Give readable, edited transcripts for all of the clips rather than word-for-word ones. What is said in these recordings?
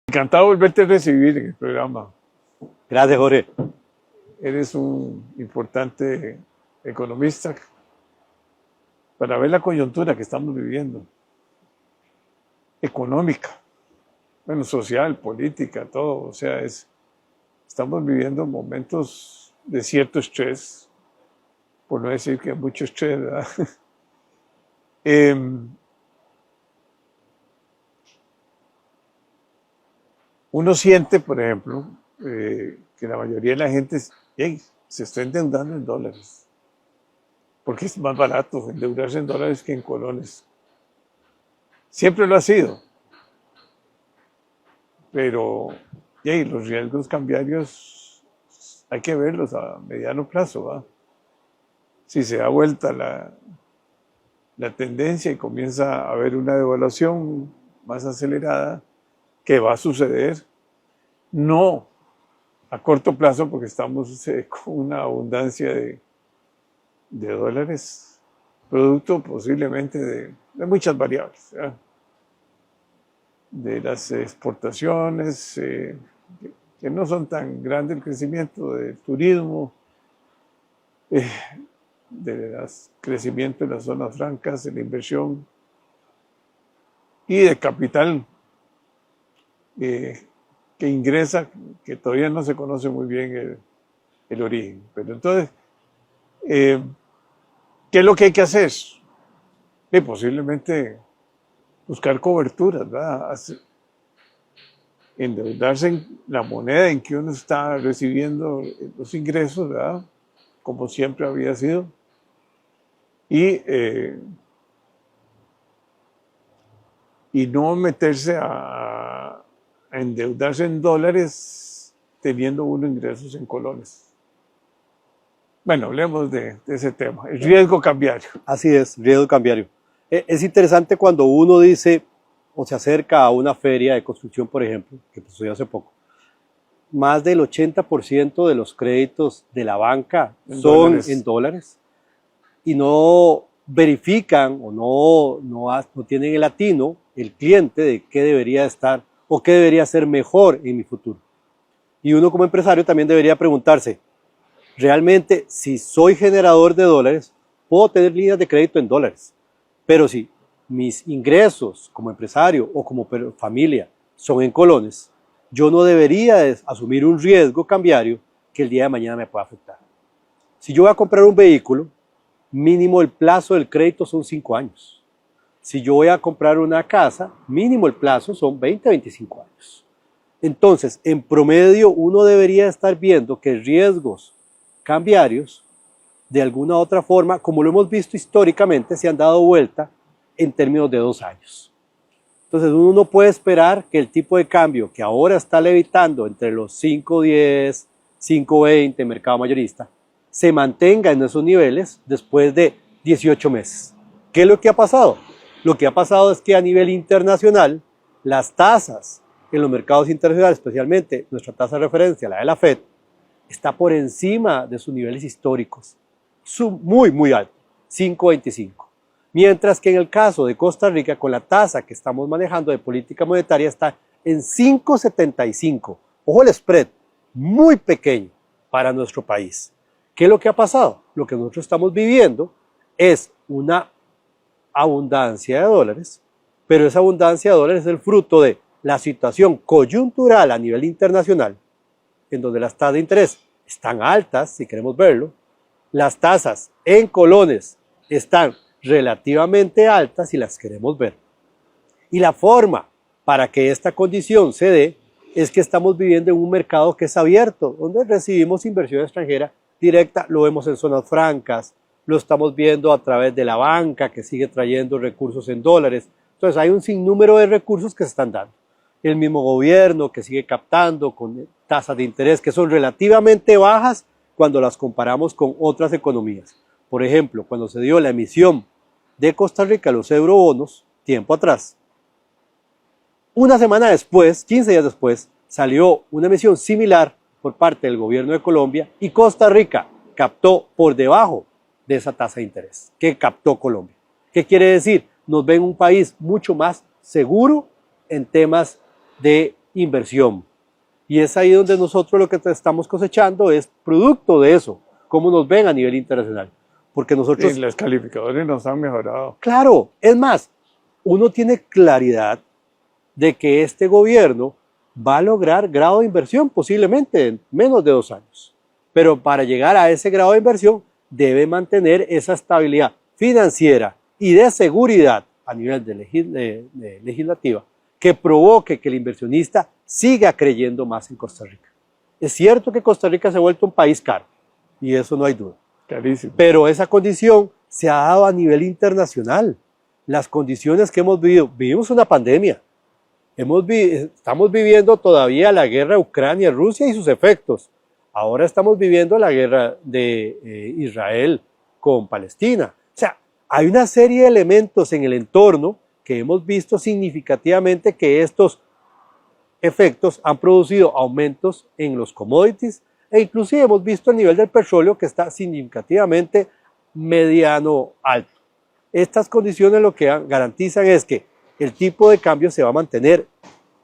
Encantado de volverte a recibir en el programa. Gracias, Jorge. Eres un importante economista para ver la coyuntura que estamos viviendo, económica, bueno, social, política, todo. O sea, estamos viviendo momentos de cierto estrés, por no decir que mucho estrés, ¿verdad? Uno siente, por ejemplo, que la mayoría de la gente se está endeudando en dólares, porque es más barato endeudarse en dólares que en colones. Siempre lo ha sido, pero los riesgos cambiarios hay que verlos a mediano plazo, ¿va? Si se da vuelta la tendencia y comienza a haber una devaluación más acelerada, ¿qué va a suceder? No a corto plazo, porque estamos con una abundancia de dólares, producto posiblemente de muchas variables, ¿verdad? De las exportaciones, que no son tan grandes, el crecimiento del turismo, del crecimiento de las zonas francas, de la inversión y de capital que ingresa, que todavía no se conoce muy bien el origen. Pero entonces, ¿qué es lo que hay que hacer? Posiblemente buscar coberturas, ¿verdad? Endeudarse en la moneda en que uno está recibiendo los ingresos, ¿verdad? Como siempre había sido. Y no meterse a endeudarse en dólares teniendo uno ingresos en colones. Bueno, hablemos de ese tema, el riesgo cambiario. Así es, riesgo cambiario. Es interesante cuando uno dice o se acerca a una feria de construcción, por ejemplo, que pasó hace poco. Más del 80% de los créditos de la banca son en dólares y no verifican o no tienen el atino, el cliente, de qué debería estar o qué debería ser mejor en mi futuro. Y uno como empresario también debería preguntarse, realmente si soy generador de dólares, puedo tener líneas de crédito en dólares, pero si mis ingresos como empresario o como familia son en colones, yo no debería asumir un riesgo cambiario que el día de mañana me pueda afectar. Si yo voy a comprar un vehículo, mínimo el plazo del crédito son 5 años. Si yo voy a comprar una casa, mínimo el plazo son 20 a 25 años. Entonces, en promedio, uno debería estar viendo que riesgos cambiarios, de alguna u otra forma, como lo hemos visto históricamente, se han dado vuelta en términos de 2 años. Entonces, uno no puede esperar que el tipo de cambio que ahora está levitando entre los 5.10, 5.20, mercado mayorista, se mantenga en esos niveles después de 18 meses. ¿Qué es lo que ha pasado? Lo que ha pasado es que a nivel internacional, las tasas en los mercados internacionales, especialmente nuestra tasa de referencia, la de la FED, está por encima de sus niveles históricos, muy, muy alto, 5.25. Mientras que en el caso de Costa Rica, con la tasa que estamos manejando de política monetaria, está en 5.75. Ojo el spread, muy pequeño para nuestro país. ¿Qué es lo que ha pasado? Lo que nosotros estamos viviendo es una abundancia de dólares, pero esa abundancia de dólares es el fruto de la situación coyuntural a nivel internacional, en donde las tasas de interés están altas, si queremos verlo, las tasas en colones están relativamente altas si las queremos ver. Y la forma para que esta condición se dé es que estamos viviendo en un mercado que es abierto, donde recibimos inversión extranjera directa, lo vemos en zonas francas, lo estamos viendo a través de la banca que sigue trayendo recursos en dólares. Entonces hay un sinnúmero de recursos que se están dando. El mismo gobierno que sigue captando con tasas de interés que son relativamente bajas cuando las comparamos con otras economías. Por ejemplo, cuando se dio la emisión de Costa Rica, los eurobonos, tiempo atrás, una semana después, 15 días después, salió una emisión similar por parte del gobierno de Colombia y Costa Rica captó por debajo de esa tasa de interés que captó Colombia. ¿Qué quiere decir? Nos ven un país mucho más seguro en temas de inversión. Y es ahí donde nosotros lo que estamos cosechando es producto de eso, cómo nos ven a nivel internacional. Porque nosotros... Y los calificadores nos han mejorado. Claro, es más, uno tiene claridad de que este gobierno va a lograr grado de inversión posiblemente en menos de 2 años. Pero para llegar a ese grado de inversión debe mantener esa estabilidad financiera y de seguridad a nivel de legislativa que provoque que el inversionista siga creyendo más en Costa Rica. Es cierto que Costa Rica se ha vuelto un país caro y eso no hay duda. Carísimo. Pero esa condición se ha dado a nivel internacional. Las condiciones que hemos vivido, vivimos una pandemia, estamos viviendo todavía la guerra de Ucrania-Rusia y sus efectos. Ahora estamos viviendo la guerra de Israel con Palestina. O sea, hay una serie de elementos en el entorno que hemos visto significativamente que estos efectos han producido aumentos en los commodities e inclusive hemos visto el nivel del petróleo que está significativamente mediano alto. Estas condiciones lo que garantizan es que el tipo de cambio se va a mantener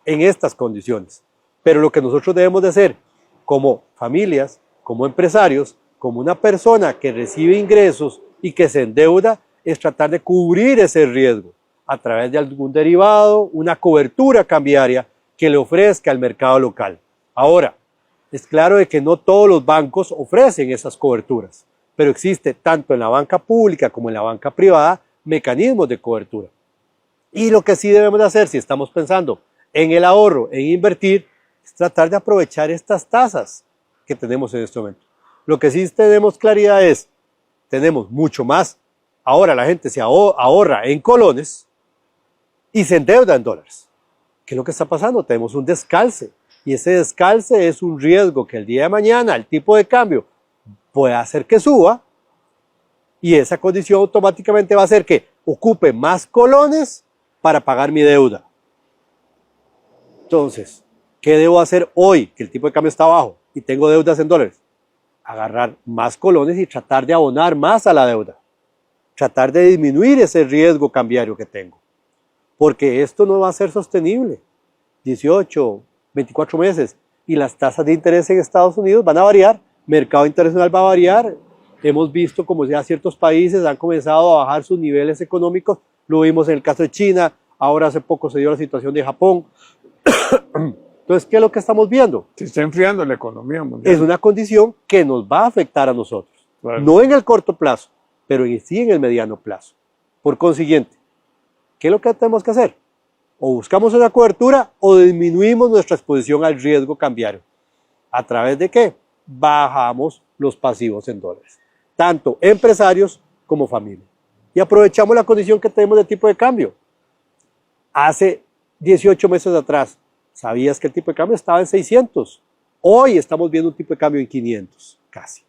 en estas condiciones. Pero lo que nosotros debemos de hacer como familias, como empresarios, como una persona que recibe ingresos y que se endeuda, es tratar de cubrir ese riesgo a través de algún derivado, una cobertura cambiaria que le ofrezca al mercado local. Ahora, es claro de que no todos los bancos ofrecen esas coberturas, pero existe tanto en la banca pública como en la banca privada mecanismos de cobertura. Y lo que sí debemos de hacer si estamos pensando en el ahorro, en invertir, es tratar de aprovechar estas tasas que tenemos en este momento. Lo que sí tenemos claridad es, tenemos mucho más. Ahora la gente se ahorra en colones y se endeuda en dólares. ¿Qué es lo que está pasando? Tenemos un descalce. Y ese descalce es un riesgo que el día de mañana el tipo de cambio puede hacer que suba y esa condición automáticamente va a hacer que ocupe más colones para pagar mi deuda. Entonces, ¿qué debo hacer hoy que el tipo de cambio está bajo y tengo deudas en dólares? Agarrar más colones y tratar de abonar más a la deuda. Tratar de disminuir ese riesgo cambiario que tengo. Porque esto no va a ser sostenible. 18, 24 meses y las tasas de interés en Estados Unidos van a variar, mercado internacional va a variar. Hemos visto como ya ciertos países han comenzado a bajar sus niveles económicos, lo vimos en el caso de China, ahora hace poco se dio la situación de Japón. Entonces, ¿qué es lo que estamos viendo? Se está enfriando la economía mundial. Es una condición que nos va a afectar a nosotros, Claro. no en el corto plazo, pero sí en el mediano plazo. Por consiguiente, ¿qué es lo que tenemos que hacer? O buscamos una cobertura o disminuimos nuestra exposición al riesgo cambiario. ¿A través de qué? Bajamos los pasivos en dólares, tanto empresarios como familia. Y aprovechamos la condición que tenemos de tipo de cambio. Hace 18 meses atrás, ¿sabías que el tipo de cambio estaba en 600? Hoy estamos viendo un tipo de cambio en 500, casi.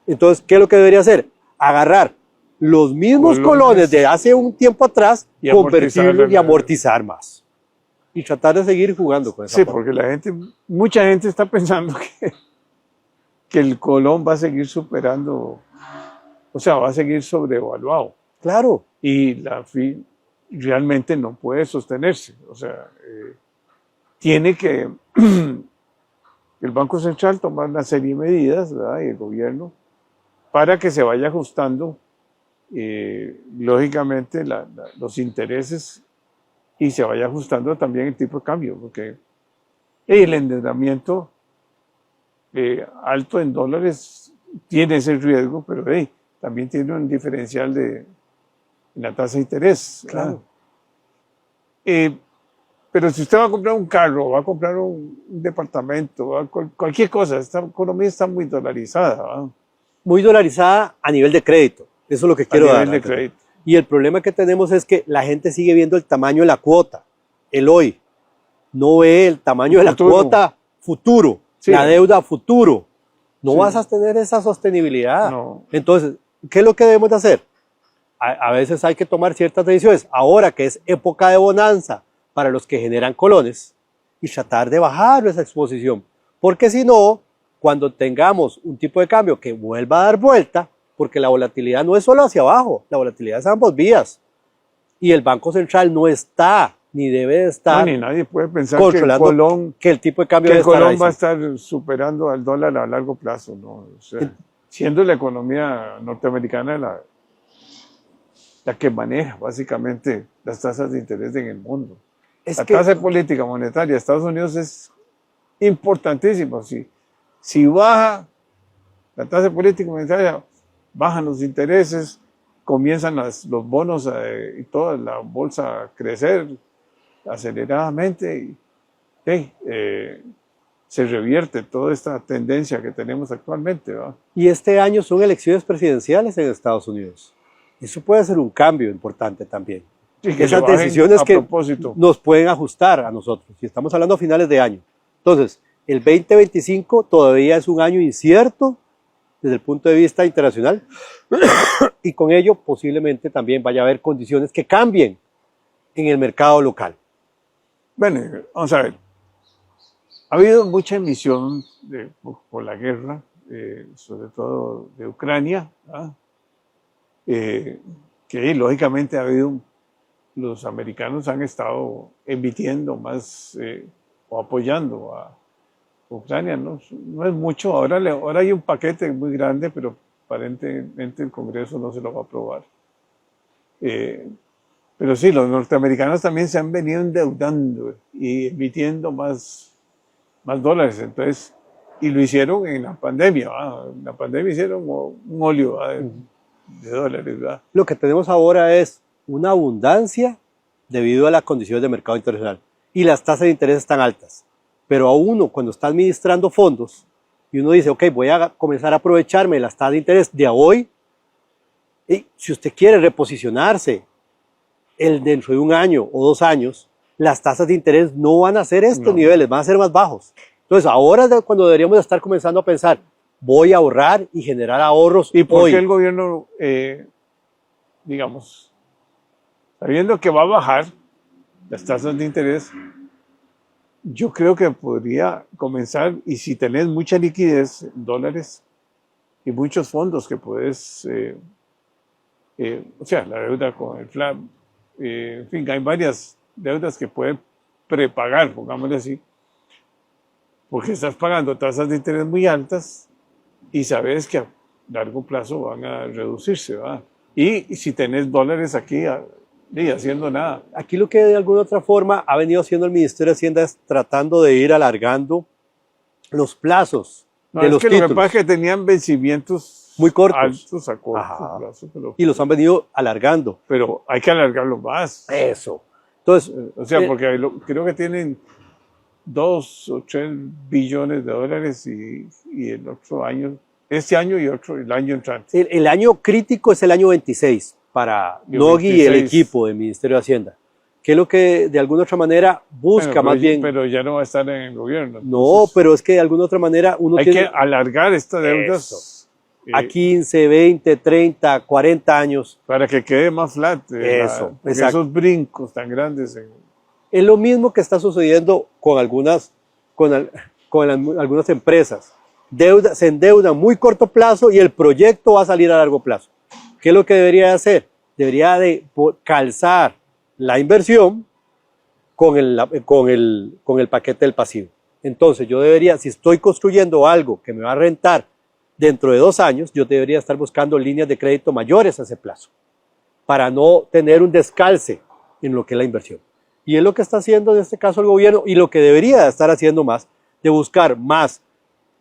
Entonces, ¿qué es lo que debería hacer? Agarrar los mismos colones de hace un tiempo atrás, Y convertirlos y amortizar más. Y tratar de seguir jugando con esa Sí, forma. porque mucha gente está pensando que el colón va a seguir superando, o sea, va a seguir sobrevaluado. Claro, Y realmente no puede sostenerse. O sea, tiene que el Banco Central tomar una serie de medidas, ¿verdad? Y el gobierno, para que se vaya ajustando lógicamente los intereses y se vaya ajustando también el tipo de cambio, porque el endeudamiento alto en dólares tiene ese riesgo, pero también tiene un diferencial en la tasa de interés. claro. Pero si usted va a comprar un carro, va a comprar un departamento, cualquier cosa, esta economía está muy dolarizada, ¿verdad? Muy dolarizada a nivel de crédito. Eso es lo que quiero dar. A nivel de crédito. Y el problema que tenemos es que la gente sigue viendo el tamaño de la cuota, el hoy. No ve el tamaño de la Futuro. cuota futuro, Sí. la deuda futuro. No Sí. vas a tener esa sostenibilidad. No. Entonces, ¿qué es lo que debemos de hacer? A veces hay que tomar ciertas decisiones. Ahora que es época de bonanza para los que generan colones y tratar de bajar esa exposición. Porque si no, cuando tengamos un tipo de cambio que vuelva a dar vuelta, porque la volatilidad no es solo hacia abajo, la volatilidad es a ambos vías. Y el Banco Central no está ni debe No, estar ni nadie puede pensar que controlando que el tipo de cambio el debe estar Colón ahí. va a estar superando al dólar a largo plazo, ¿no? O sea, siendo la economía norteamericana la que maneja básicamente las tasas de interés en el mundo. Es La que tasa de política monetaria de Estados Unidos es importantísima. Si baja la tasa de política monetaria, bajan los intereses, comienzan los bonos y toda la bolsa a crecer aceleradamente y se revierte toda esta tendencia que tenemos actualmente, ¿va? y este año son elecciones presidenciales en Estados Unidos. Eso puede ser un cambio importante también. Sí, que Esas le bajen decisiones a que propósito. nos pueden ajustar a nosotros. Y estamos hablando a finales de año. Entonces, el 2025 todavía es un año incierto desde el punto de vista internacional y con ello posiblemente también vaya a haber condiciones que cambien en el mercado local. Bueno, vamos a ver. Ha habido mucha emisión por la guerra, sobre todo de Ucrania, ¿ah? Que lógicamente los americanos han estado emitiendo más o apoyando a Ucrania, ¿no? No es mucho, ahora hay un paquete muy grande, pero aparentemente el Congreso no se lo va a aprobar. Pero sí, los norteamericanos también se han venido endeudando y emitiendo más dólares, entonces, y lo hicieron en la pandemia, ¿va? En la pandemia hicieron un óleo, ¿va? de dólares, ¿va? Lo que tenemos ahora es una abundancia debido a las condiciones de mercado internacional y las tasas de interés están altas. Pero a uno, cuando está administrando fondos y uno dice, ok, voy a comenzar a aprovecharme de las tasas de interés de hoy, y si usted quiere reposicionarse dentro de un año o 2 años, las tasas de interés no van a ser estos niveles, van a ser más bajos. Entonces, ahora es cuando deberíamos estar comenzando a pensar, voy a ahorrar y generar ahorros ¿Y por hoy. qué el gobierno, digamos, sabiendo que va a bajar las tasas de interés, yo creo que podría comenzar, y si tenés mucha liquidez en dólares y muchos fondos que puedes, o sea, la deuda con el FLAP, en fin, hay varias deudas que pueden prepagar, pongámosle así, porque estás pagando tasas de interés muy altas y sabes que a largo plazo van a reducirse, ¿va? Y si tenés dólares aquí, haciendo nada. Aquí lo que de alguna otra forma ha venido haciendo el Ministerio de Hacienda es tratando de ir alargando los plazos No, de es los que títulos. lo que pasa es que tenían vencimientos Muy cortos. altos a corto Ajá. plazo, Y los han venido alargando. pero hay que alargarlo más. Eso. Entonces, O sea, porque creo que tienen 2 o 3 billones de dólares y el otro año, este año y otro, el año entrante. el año crítico es el año 26 para Y Nogui y el 26. equipo del Ministerio de Hacienda, que es lo que de alguna otra manera busca Bueno, más pero, bien. pero ya no va a estar en el gobierno. No, entonces pero es que de alguna otra manera uno hay tiene que alargar estas deudas a 15, 20, 30, 40 años. para que quede más flat. Eso, Porque exacto. esos brincos tan grandes. Es lo mismo que está sucediendo con algunas empresas. Se endeudan muy corto plazo y el proyecto va a salir a largo plazo. ¿Qué es lo que debería hacer? Debería de calzar la inversión con el paquete del pasivo. Entonces yo debería, si estoy construyendo algo que me va a rentar dentro de 2 años, yo debería estar buscando líneas de crédito mayores a ese plazo para no tener un descalce en lo que es la inversión. Y es lo que está haciendo en este caso el gobierno y lo que debería estar haciendo más, de buscar más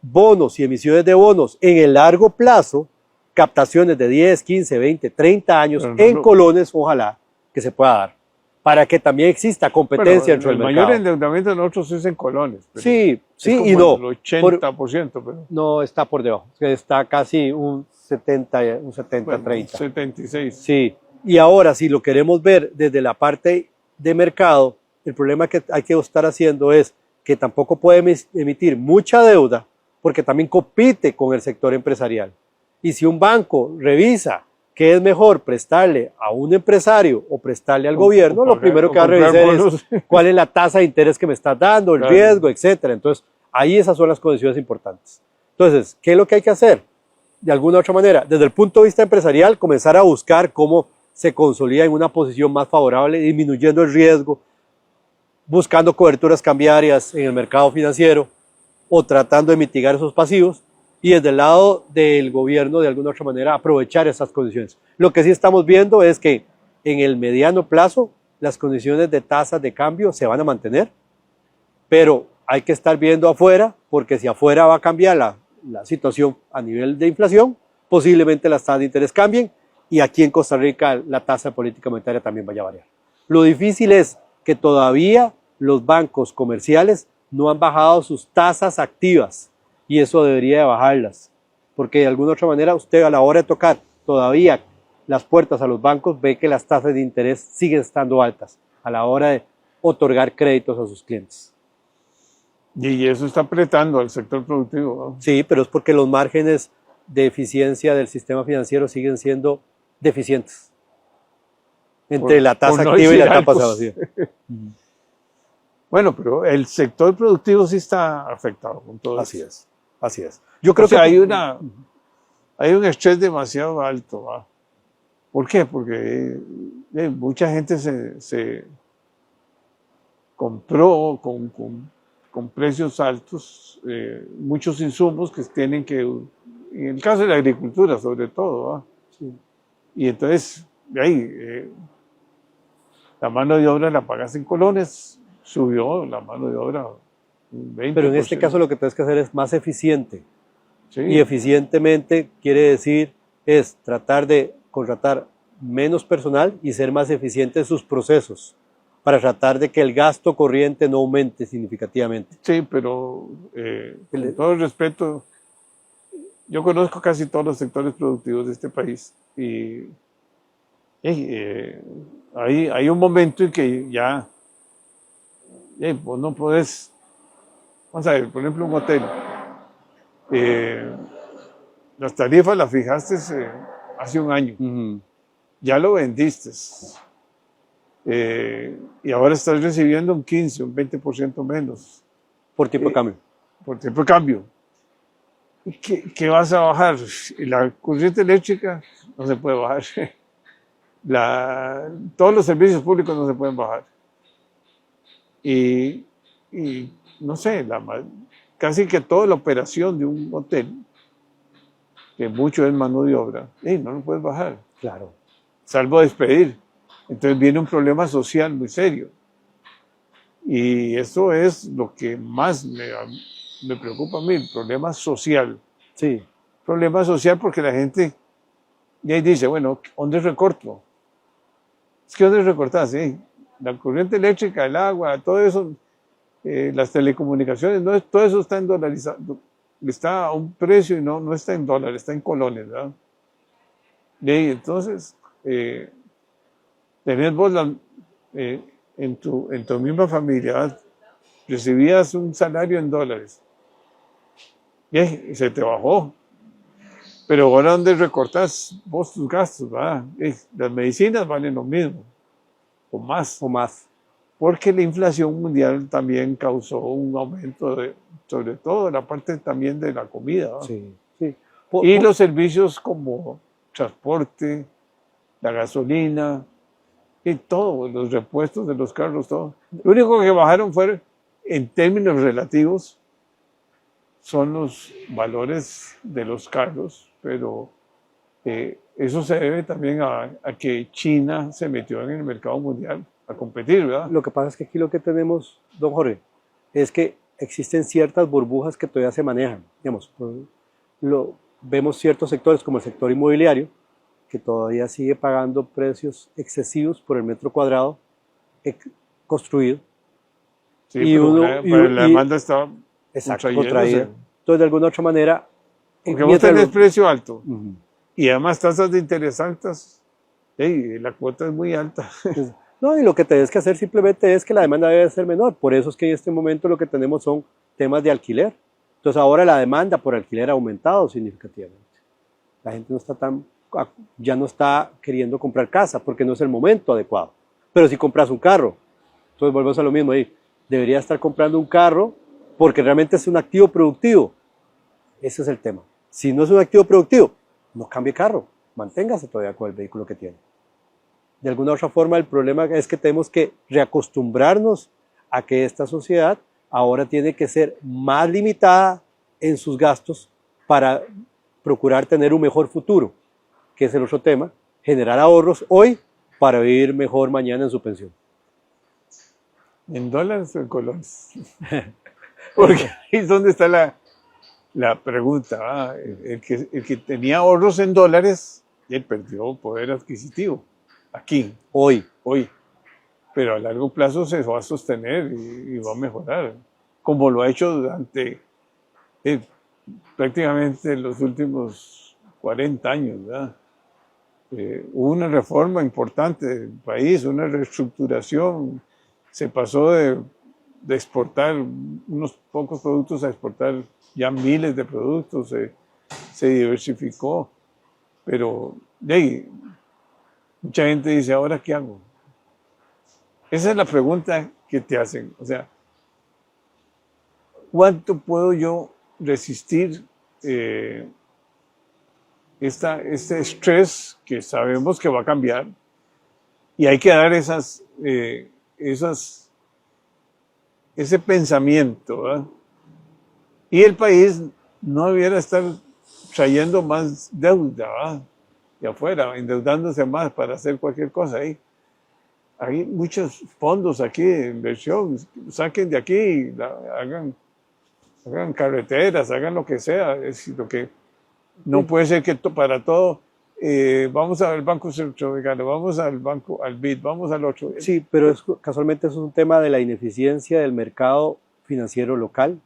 bonos y emisiones de bonos en el largo plazo, captaciones de 10, 15, 20, 30 años en colones, ojalá que se pueda dar, para que también exista competencia dentro del mercado. El mayor endeudamiento de nosotros es en colones. Sí, sí como y no. El 80%, pero No, está por debajo, está casi un 70, bueno, 30. 76. Sí, y ahora si lo queremos ver desde la parte de mercado, el problema que hay que estar haciendo es que tampoco puede emitir mucha deuda porque también compite con el sector empresarial. Y si un banco revisa que es mejor prestarle a un empresario o prestarle al gobierno, lo primero que va a revisar es cuál es la tasa de interés que me está dando, el riesgo, etcétera. Entonces, ahí esas son las condiciones importantes. Entonces, ¿qué es lo que hay que hacer? De alguna u otra manera, desde el punto de vista empresarial, comenzar a buscar cómo se consolida en una posición más favorable, disminuyendo el riesgo, buscando coberturas cambiarias en el mercado financiero o tratando de mitigar esos pasivos, y desde el lado del gobierno, de alguna u otra manera, aprovechar esas condiciones. Lo que sí estamos viendo es que en el mediano plazo las condiciones de tasas de cambio se van a mantener, pero hay que estar viendo afuera, porque si afuera va a cambiar la situación a nivel de inflación, posiblemente las tasas de interés cambien, y aquí en Costa Rica la tasa de política monetaria también vaya a variar. Lo difícil es que todavía los bancos comerciales no han bajado sus tasas activas, y eso debería de bajarlas, porque de alguna otra manera usted a la hora de tocar todavía las puertas a los bancos ve que las tasas de interés siguen estando altas a la hora de otorgar créditos a sus clientes. Y eso está apretando al sector productivo, ¿no? Sí, pero es porque los márgenes de eficiencia del sistema financiero siguen siendo deficientes entre la tasa no activa y la decir tasa altos. pasiva. Bueno, pero el sector productivo sí está afectado con todo Así eso. es, así es. Yo creo O sea, que hay un estrés demasiado alto, ¿va? ¿Por qué? Porque mucha gente se compró con precios altos muchos insumos que tienen que, en el caso de la agricultura sobre todo, ¿va? sí. Y entonces, la mano de obra la pagas en colones, subió la mano de obra un 20%. Pero en este caso lo que tienes que hacer es más eficiente. Sí. Y eficientemente quiere decir es tratar de contratar menos personal y ser más eficiente en sus procesos para tratar de que el gasto corriente no aumente significativamente. Sí, pero con todo el respeto, yo conozco casi todos los sectores productivos de este país y hay un momento en que ya vos no podés, vamos a ver, por ejemplo, un hotel. Las tarifas las fijaste hace un año, ya lo vendiste y ahora estás recibiendo un 15, un 20% menos. Por tipo de cambio. Por tipo de cambio. ¿Qué vas a bajar? La corriente eléctrica no se puede bajar. Todos los servicios públicos no se pueden bajar. Y no sé, casi que toda la operación de un hotel, que mucho es mano de obra, no lo puedes bajar. Claro. Salvo despedir. Entonces viene un problema social muy serio. Y eso es lo que más me preocupa a mí, el problema social. Sí. Problema social porque la gente ya dice, bueno, ¿dónde recorto? Es que ¿dónde recortas? Sí, la corriente eléctrica, el agua, todo eso, las telecomunicaciones, todo eso está en dolarizado, está a un precio y no está en dólares, está en colones, ¿verdad? Y entonces, tenés vos en tu misma familia, ¿verdad? Recibías un salario en dólares y se te bajó. Pero ahora ¿dónde recortas vos tus gastos? ¿Verdad? Las medicinas valen lo mismo, o más. O más. Porque la inflación mundial también causó un aumento, sobre todo la parte también de la comida. ¿verdad? Sí, sí. Y los servicios como transporte, la gasolina, y todo, los repuestos de los carros, todo. Lo único que bajaron fue, en términos relativos, son los valores de los carros, pero eso se debe también a que China se metió en el mercado mundial a competir, ¿verdad? Lo que pasa es que aquí lo que tenemos, don Jorge, es que existen ciertas burbujas que todavía se manejan. Digamos, vemos ciertos sectores como el sector inmobiliario, que todavía sigue pagando precios excesivos por el metro cuadrado construido. Sí, pero la demanda está contraída. Entonces, de alguna otra manera... Porque vos tenés precio alto y además tasas de interés altas, la cuota es muy alta. No, y lo que tenés que hacer simplemente es que la demanda debe ser menor. Por eso es que en este momento lo que tenemos son temas de alquiler. Entonces ahora la demanda por alquiler ha aumentado significativamente. La gente ya no está queriendo comprar casa porque no es el momento adecuado. Pero si compras un carro, entonces volvemos a lo mismo ahí. Debería estar comprando un carro porque realmente es un activo productivo. Ese es el tema. Si no es un activo productivo, no cambie carro. Manténgase todavía con el vehículo que tiene. De alguna otra forma, el problema es que tenemos que reacostumbrarnos a que esta sociedad ahora tiene que ser más limitada en sus gastos para procurar tener un mejor futuro, que es el otro tema, generar ahorros hoy para vivir mejor mañana en su pensión. ¿En dólares o en colones? Porque ahí es donde está la pregunta. El que tenía ahorros en dólares, él perdió poder adquisitivo. Aquí, Hoy. Pero a largo plazo se va a sostener y va a mejorar, como lo ha hecho durante prácticamente los últimos 40 años, ¿verdad? Hubo una reforma importante del país, una reestructuración. Se pasó de exportar unos pocos productos a exportar ya miles de productos, se diversificó. Pero mucha gente dice, ¿ahora qué hago? Esa es la pregunta que te hacen. O sea, ¿cuánto puedo yo resistir este estrés que sabemos que va a cambiar? Y hay que dar ese pensamiento, ¿verdad? Y el país no debiera estar trayendo más deuda, ¿verdad? De afuera, endeudándose más para hacer cualquier cosa ahí. Hay muchos fondos aquí de inversión, saquen de aquí, hagan carreteras, hagan lo que sea. Es lo que no puede ser que para todo vamos al Banco Centroamericano, vamos al banco, al BID, vamos al otro. Sí, pero casualmente eso es un tema de la ineficiencia del mercado financiero local,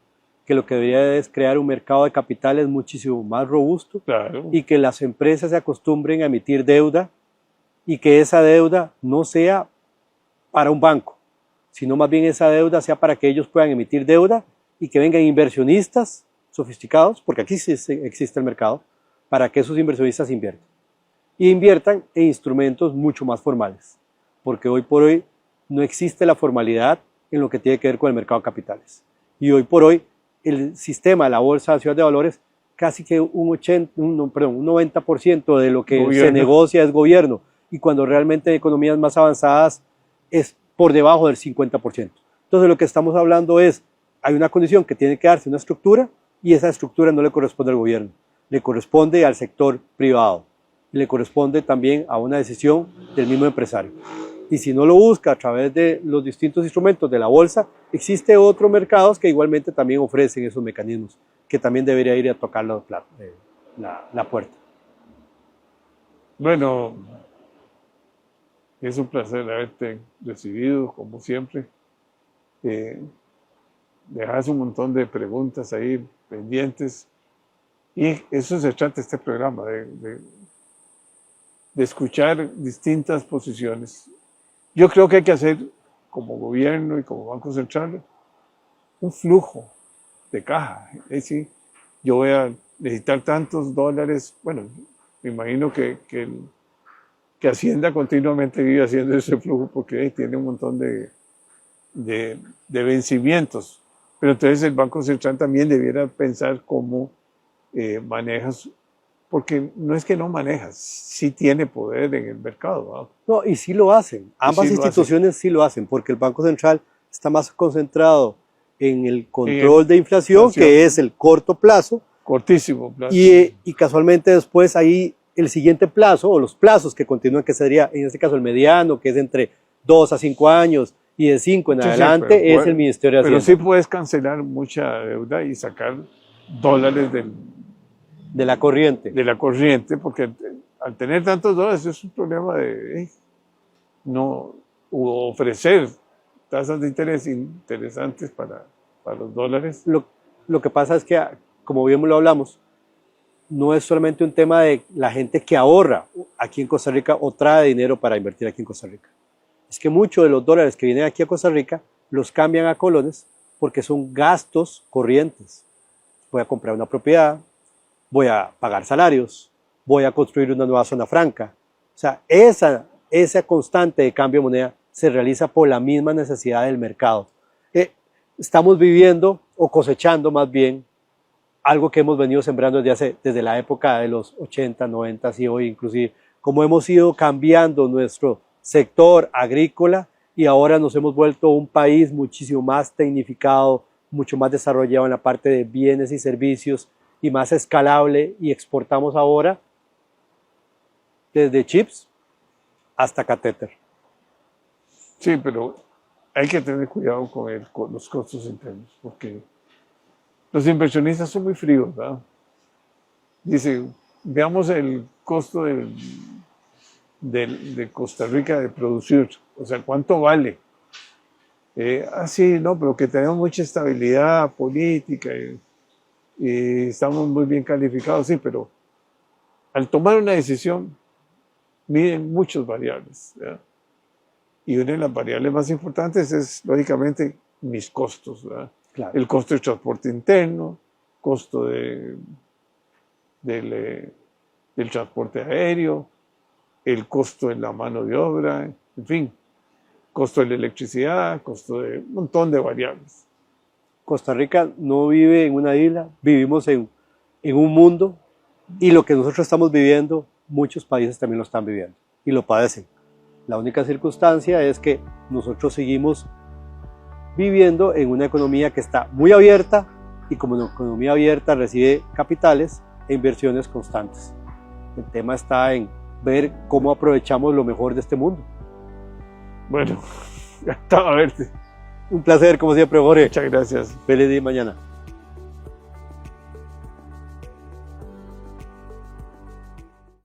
que lo que debería es crear un mercado de capitales muchísimo más robusto, Claro. Y que las empresas se acostumbren a emitir deuda y que esa deuda no sea para un banco, sino más bien esa deuda sea para que ellos puedan emitir deuda y que vengan inversionistas sofisticados, porque aquí sí existe el mercado, para que esos inversionistas inviertan. Y inviertan en instrumentos mucho más formales, porque hoy por hoy no existe la formalidad en lo que tiene que ver con el mercado de capitales. Y hoy por hoy el sistema de la Bolsa de Ciudad de Valores, casi que un 90% de lo que se negocia es gobierno, y cuando realmente en economías más avanzadas es por debajo del 50%. Entonces lo que estamos hablando es, hay una condición que tiene que darse una estructura, y esa estructura no le corresponde al gobierno, le corresponde al sector privado, le corresponde también a una decisión del mismo empresario. Y si no lo busca a través de los distintos instrumentos de la bolsa, existe otros mercados que igualmente también ofrecen esos mecanismos, que también debería ir a tocar la puerta. Bueno, es un placer haberte recibido, como siempre. Dejas un montón de preguntas ahí pendientes. Y eso se trata este programa, de escuchar distintas posiciones. Yo creo que hay que hacer, como gobierno y como Banco Central, un flujo de caja. Es decir, yo voy a necesitar tantos dólares. Bueno, me imagino que Hacienda continuamente vive haciendo ese flujo porque tiene un montón de vencimientos. Pero entonces el Banco Central también debiera pensar cómo manejas, porque no es que no manejas, sí tiene poder en el mercado, ¿no? No, y sí lo hacen. Ambas instituciones sí lo hacen, porque el Banco Central está más concentrado en el control de inflación, que es el corto plazo. Cortísimo plazo. Y casualmente después ahí el siguiente plazo, o los plazos que continúan, que sería en este caso el mediano, que es entre 2 a 5 años, y de 5 en adelante es el Ministerio de Hacienda. Pero sí puedes cancelar mucha deuda y sacar dólares de la corriente. De la corriente, porque al tener tantos dólares es un problema de no ofrecer tasas de interés interesantes para los dólares. Lo que pasa es que, como bien lo hablamos, no es solamente un tema de la gente que ahorra aquí en Costa Rica o trae dinero para invertir aquí en Costa Rica. Es que muchos de los dólares que vienen aquí a Costa Rica los cambian a colones porque son gastos corrientes. Voy a comprar una propiedad, voy a pagar salarios, voy a construir una nueva zona franca. O sea, esa constante de cambio de moneda se realiza por la misma necesidad del mercado. Estamos viviendo o cosechando más bien algo que hemos venido sembrando desde la época de los 80, 90 y hoy inclusive, como hemos ido cambiando nuestro sector agrícola y ahora nos hemos vuelto un país muchísimo más tecnificado, mucho más desarrollado en la parte de bienes y servicios y más escalable, y exportamos ahora desde chips hasta catéter. Sí, pero hay que tener cuidado con los costos internos, porque los inversionistas son muy fríos, ¿verdad? Dice, veamos el costo de Costa Rica de producir, o sea, ¿cuánto vale? Sí, no, pero que tenemos mucha estabilidad política y estamos muy bien calificados, sí, pero al tomar una decisión, miden muchas variables, ¿verdad? Y una de las variables más importantes es, lógicamente, mis costos, ¿verdad? Claro. El costo de transporte interno, costo del transporte aéreo, el costo de la mano de obra, en fin, costo de la electricidad, costo de un montón de variables. Costa Rica no vive en una isla, vivimos en un mundo, y lo que nosotros estamos viviendo, muchos países también lo están viviendo y lo padecen. La única circunstancia es que nosotros seguimos viviendo en una economía que está muy abierta, y como una economía abierta recibe capitales e inversiones constantes. El tema está en ver cómo aprovechamos lo mejor de este mundo. Bueno, encantado de verte. Un placer, como siempre, Jorge. Muchas gracias. Feliz día mañana.